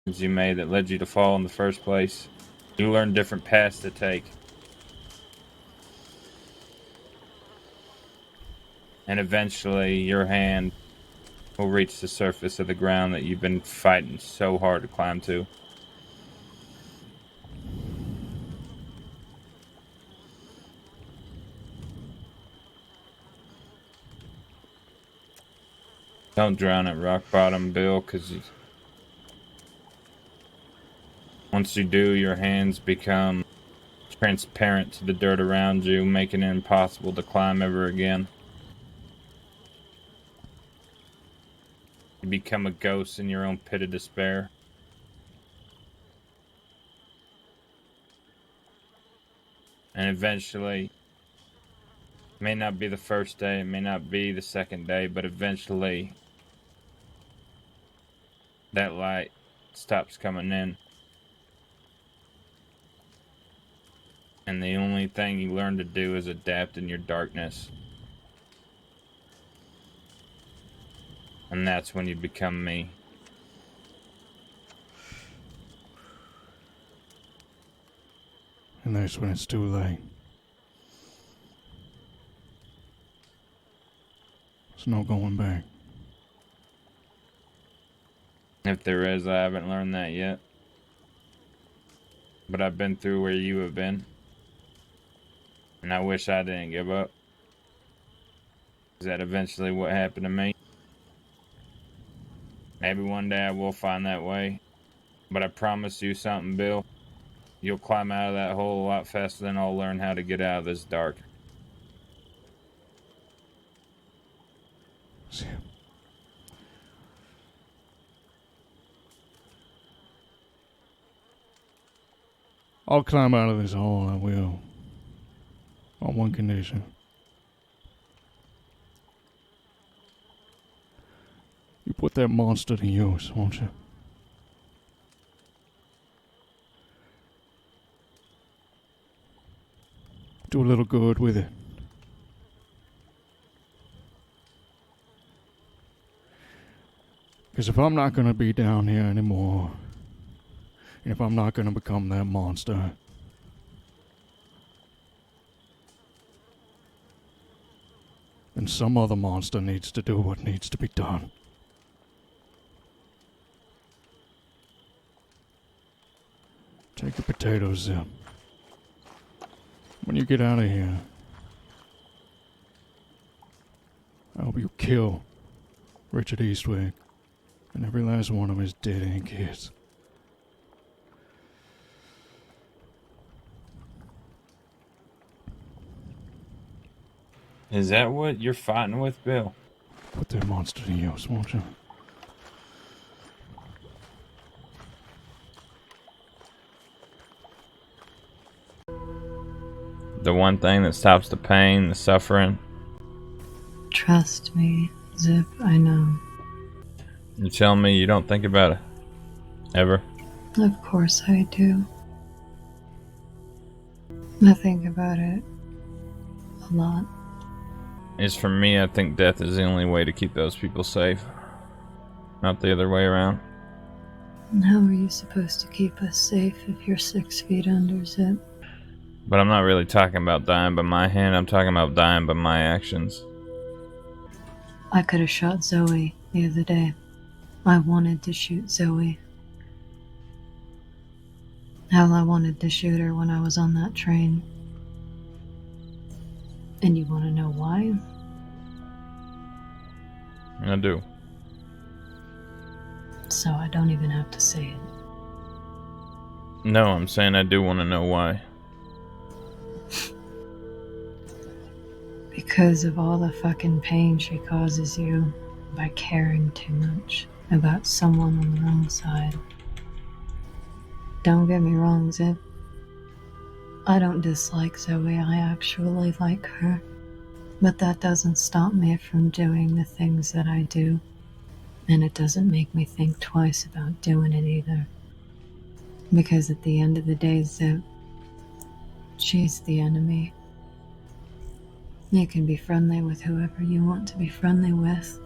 you made that led you to fall in the first place. You learn different paths to take. And eventually your hand will reach the surface of the ground that you've been fighting so hard to climb to. Don't drown at rock bottom, Bill, because once you do, your hands become transparent to the dirt around you, making it impossible to climb ever again. You become a ghost in your own pit of despair. And eventually, it may not be the first day, it may not be the second day, but eventually that light stops coming in. And the only thing you learn to do is adapt in your darkness. And that's when you become me. And that's when it's too late. There's no going back. If there is, I haven't learned that yet. But I've been through where you have been. And I wish I didn't give up. Is that eventually what happened to me? Maybe one day I will find that way. But I promise you something, Bill. You'll climb out of that hole a lot faster than I'll learn how to get out of this dark. I'll climb out of this hole, I will. On one condition. You put that monster to use, won't you? Do a little good with it. Because if I'm not going to be down here anymore, and if I'm not going to become that monster, then some other monster needs to do what needs to be done. Take the potatoes, Zip. When you get out of here, I hope you kill Richard Eastwick and every last one of his dead-end kids. Is that what you're fighting with, Bill? Put that monster to use, won't you? The one thing that stops the pain, the suffering. Trust me, Zip, I know. You're telling me you don't think about it? Ever? Of course I do. I think about it a lot. As for me, I think death is the only way to keep those people safe. Not the other way around. How are you supposed to keep us safe if you're 6 feet under, Zip? But I'm not really talking about dying by my hand, I'm talking about dying by my actions. I could have shot Zoe the other day. I wanted to shoot Zoe. Hell, I wanted to shoot her when I was on that train. And you want to know why? I do. So I don't even have to say it. No, I'm saying I do want to know why. Because of all the fucking pain she causes you by caring too much about someone on the wrong side. Don't get me wrong, Zip. I don't dislike Zoe, I actually like her. But that doesn't stop me from doing the things that I do. And it doesn't make me think twice about doing it either. Because at the end of the day, Zip, she's the enemy. You can be friendly with whoever you want to be friendly with,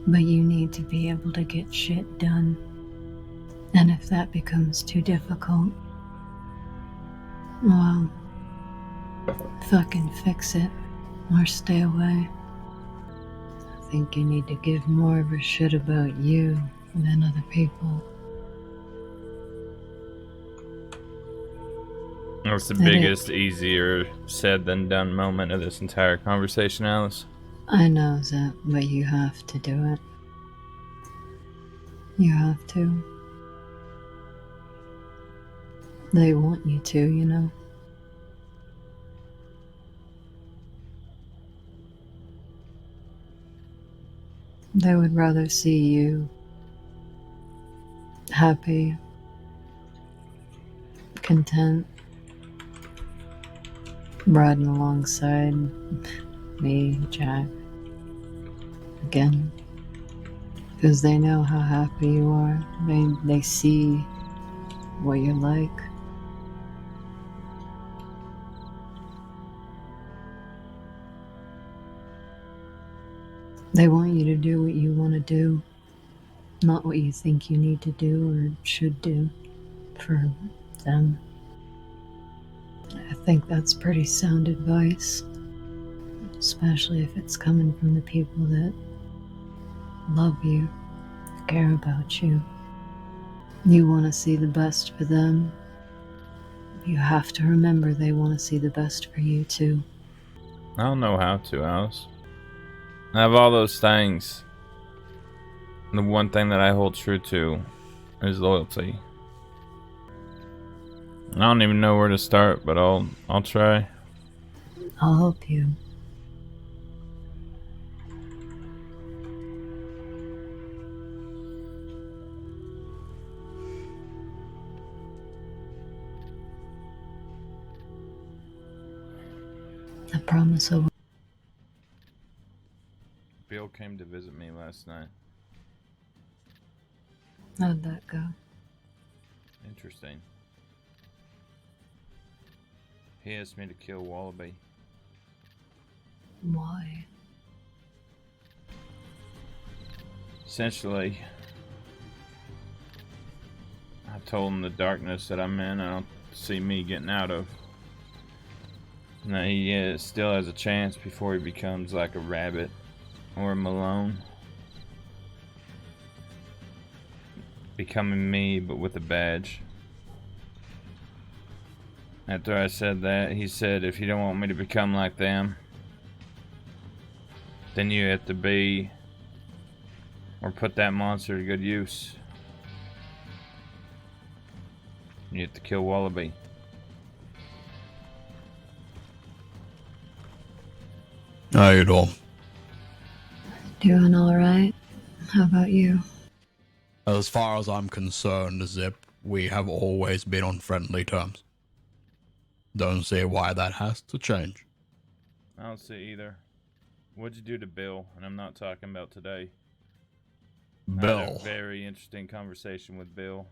but you need to be able to get shit done. And if that becomes too difficult, well, fucking fix it or stay away. I think you need to give more of a shit about you than other people. What's the biggest, easier said than done moment of this entire conversation, Alice? I know that, but you have to do it. You have to. They want you to, you know. They would rather see you happy, content, riding alongside me, Jack, again. Because they know how happy you are. They see what you're like. They want you to do what you want to do, not what you think you need to do or should do for them. I think that's pretty sound advice, especially if it's coming from the people that love you, care about you. You want to see the best for them. You have to remember they want to see the best for you too. I don't know how to, Alice. I have all those things. The one thing that I hold true to is loyalty. I don't even know where to start, but I'll try. I'll help you. I promise I will. Bill came to visit me last night. How'd that go? Interesting. He asked me to kill Wallaby. Why? Essentially, I told him the darkness that I'm in, I don't see me getting out of. And that he still has a chance before he becomes like a rabbit or a Malone. Becoming me, but with a badge. After I said that, he said, if you don't want me to become like them, then you have to be, or put that monster to good use. You have to kill Wallaby. How you doing? Doing alright? How about you? As far as I'm concerned, Zip, we have always been on friendly terms. Don't see why that has to change. I don't see either. What'd you do to Bill? And I'm not talking about today. I had a very interesting conversation with Bill.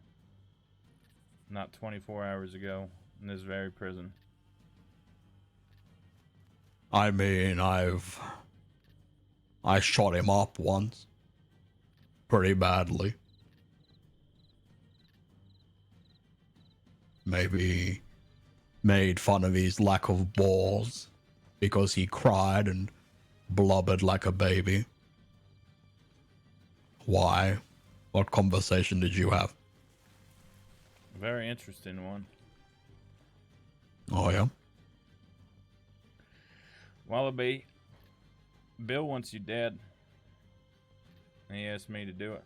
Not 24 hours ago, in this very prison. I mean, I shot him up once. Pretty badly. Maybe made fun of his lack of balls because he cried and blubbered like a baby. Why? What conversation did you have? A very interesting one. Oh, yeah? Wallaby, Bill wants you dead. And he asked me to do it.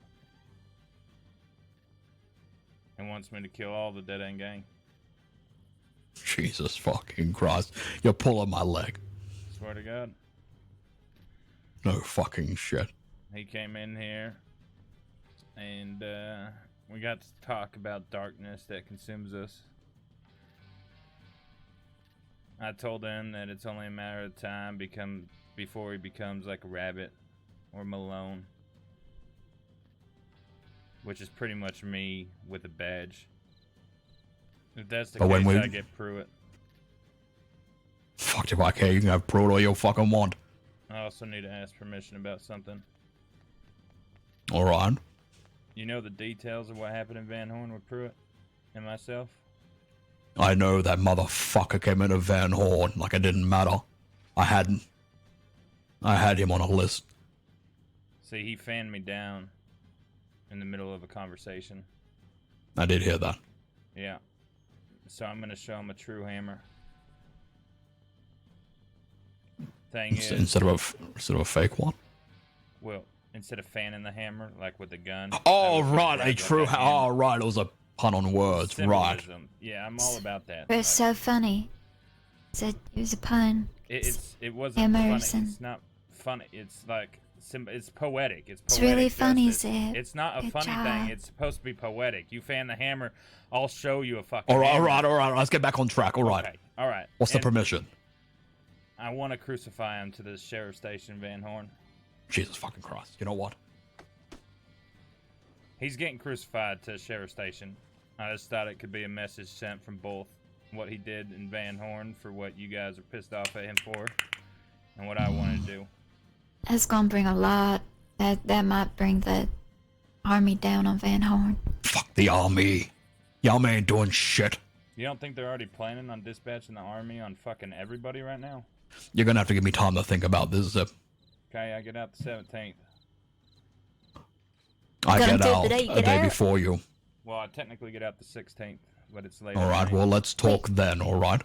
And wants me to kill all the Dead End Gang. Jesus fucking Christ. You're pulling my leg. Swear to God. No fucking shit. He came in here and we got to talk about darkness that consumes us. I told him that it's only a matter of time before he becomes like a rabbit or Malone. Which is pretty much me with a badge. If that's the case, I get Pruitt. Fuck if I care, you can have Pruitt all you fucking want. I also need to ask permission about something. Alright. You know the details of what happened in Van Horn with Pruitt and myself? I know that motherfucker came into Van Horn like it didn't matter. I had him on a list. See, he fanned me down in the middle of a conversation. I did hear that. Yeah. So I'm gonna show him a true hammer. Thing is, Instead of a fake one. well, instead of fanning the hammer like with the gun. Oh right, a true. Oh right, it was a pun on words. Right. Yeah, I'm all about that. It was so funny. It was a pun. It wasn't Emerson. funny. It's not funny. It's like it's poetic. It's really funny, justice. Zip. It's not a Good funny job. thing. It's supposed to be poetic. You fan the hammer, I'll show you a fucking. All right, hammer. all right. Let's get back on track. All right. Okay, all right. What's the permission? I want to crucify him to the sheriff station, Van Horn. Jesus fucking Christ! You know what? He's getting crucified to the sheriff station. I just thought it could be a message sent from both what he did in Van Horn for what you guys are pissed off at him for, and what I want to do. That's gonna bring a lot. That might bring the army down on Van Horn. Fuck the army. The army ain't doing shit. You don't think they're already planning on dispatching the army on fucking everybody right now? You're gonna have to give me time to think about this, Zip. Okay, I get out the 17th. I Gonna get do out the day you a get day out. before you. Well, I technically get out the 16th, but it's later. All right. Well, let's talk then. All right.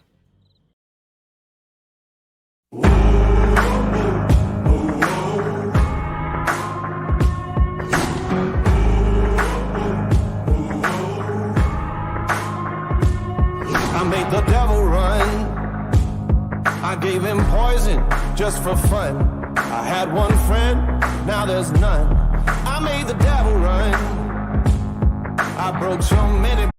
I made the devil run. I gave him poison just for fun. I had one friend, now there's none. I made the devil run. I broke so many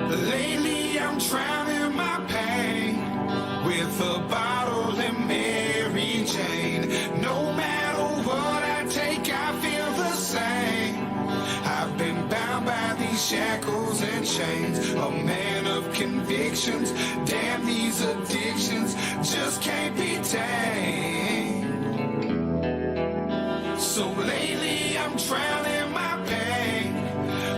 Lately I'm drowning my pain with a bottle and Mary Jane. No matter what I take, I feel the same. I've been bound by these shackles and chains, a man of convictions. Damn, these addictions just can't be tamed. So lately I'm drowning my pain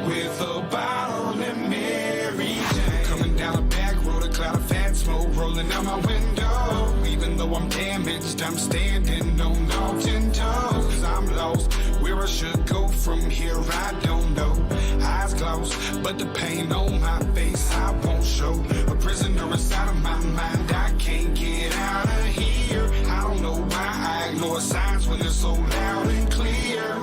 with a bottle and Mary Jane. Coming down a back road, a cloud of fat smoke rolling out my window. Even though I'm damaged, I'm standing on all 10 toes. 'Cause I'm lost, where I should go from here, I don't know. Eyes closed, but the pain on my face I won't show. A prisoner inside of my mind, I can't get out of here. I don't know why I ignore signs when they're so loud and clear.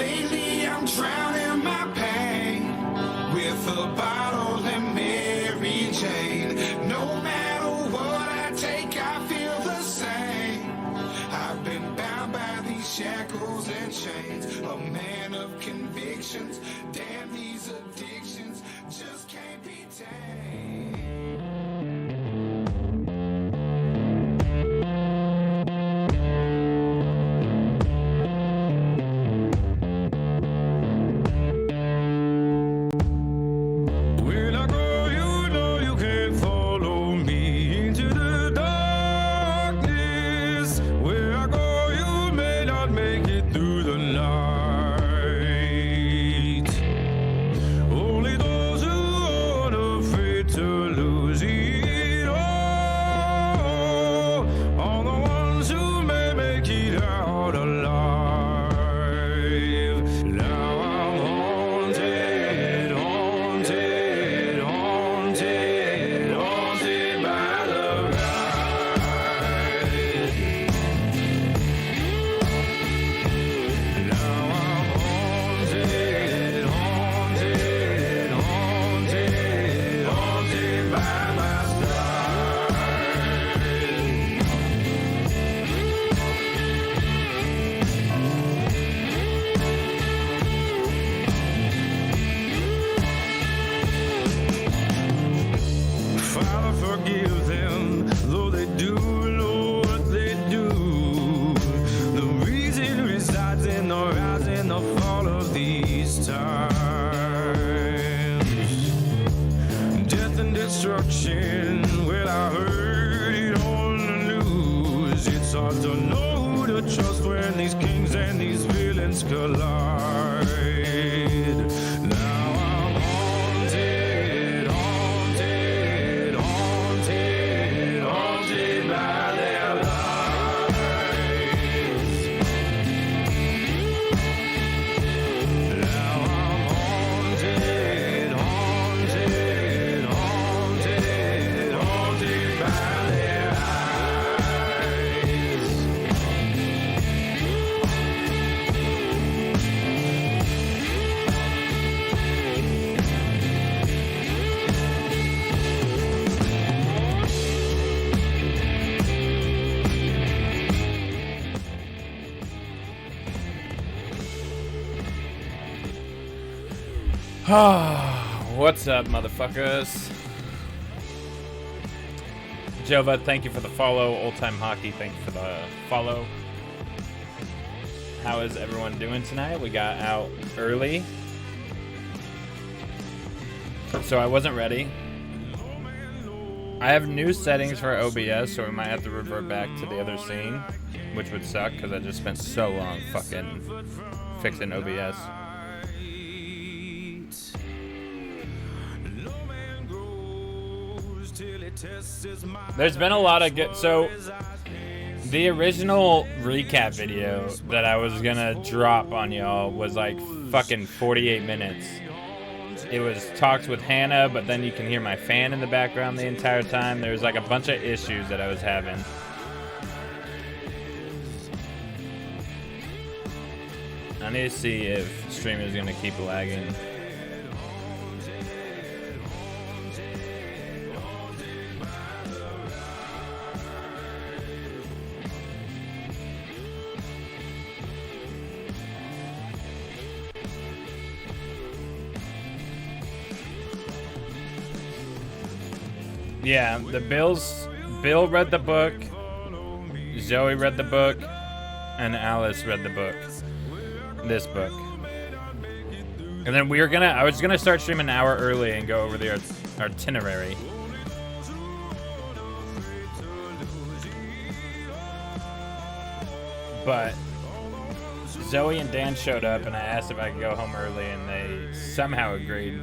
Lately I'm drowning my pain with a bottle and Mary Jane. No matter what I take, I feel the same. I've been bound by these shackles and chains, a man of convictions. Damn, these addictions just can't be tamed. When I go, you know you can't follow me into the darkness. Where I go, you may not make it through the night. Only those who aren't afraid to lose it all are the ones who may make it out alive. Now I'm haunted, haunted, haunted, haunted by the night. Now I'm haunted, haunted, haunted, haunted by my Father, forgive them, though they do know what they do. The reason resides in the rise and the fall of these times. Death and destruction, well, I heard it on the news. It's hard to know who to trust when these kings and these villains collide. Now I'm haunted, haunted, haunted, haunted by their lies. Now I'm haunted, haunted, haunted, haunted by their eyes. What's up, motherfuckers? Jova, thank you for the follow. Old Time Hockey, thank you for the follow. How is everyone doing tonight? We got out early, so I wasn't ready. I have new settings for OBS, so we might have to revert back to the other scene, which would suck because I just spent so long fucking fixing OBS. There's been a lot of good. So the original recap video that I was gonna drop on y'all was like fucking 48 minutes. It was talks with Hannah, but then you can hear my fan in the background the entire time. There was like a bunch of issues that I was having. need to see if stream is gonna keep lagging. Yeah, Bill read the book, Zoe read the book, and Alice read the book. This book. And then I was gonna start streaming an hour early and go over the itinerary. But Zoe and Dan showed up and I asked if I could go home early and they somehow agreed.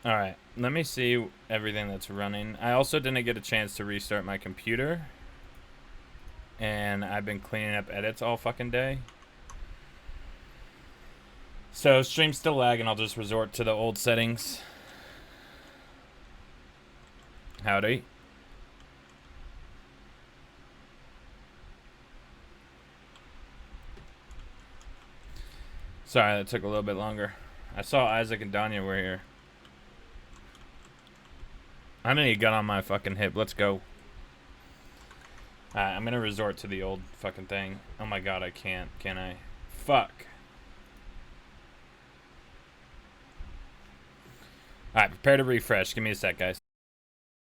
Alright, let me see everything that's running. I also didn't get a chance to restart my computer. And I've been cleaning up edits all fucking day. So stream's still lagging, I'll just resort to the old settings. Howdy. Sorry, that took a little bit longer. I saw Isaac and Danya were here. I need a gun on my fucking hip. Let's go. I'm gonna resort to the old fucking thing. Oh my god, I can't. Can I? Fuck. Alright, prepare to refresh. Give me a sec, guys.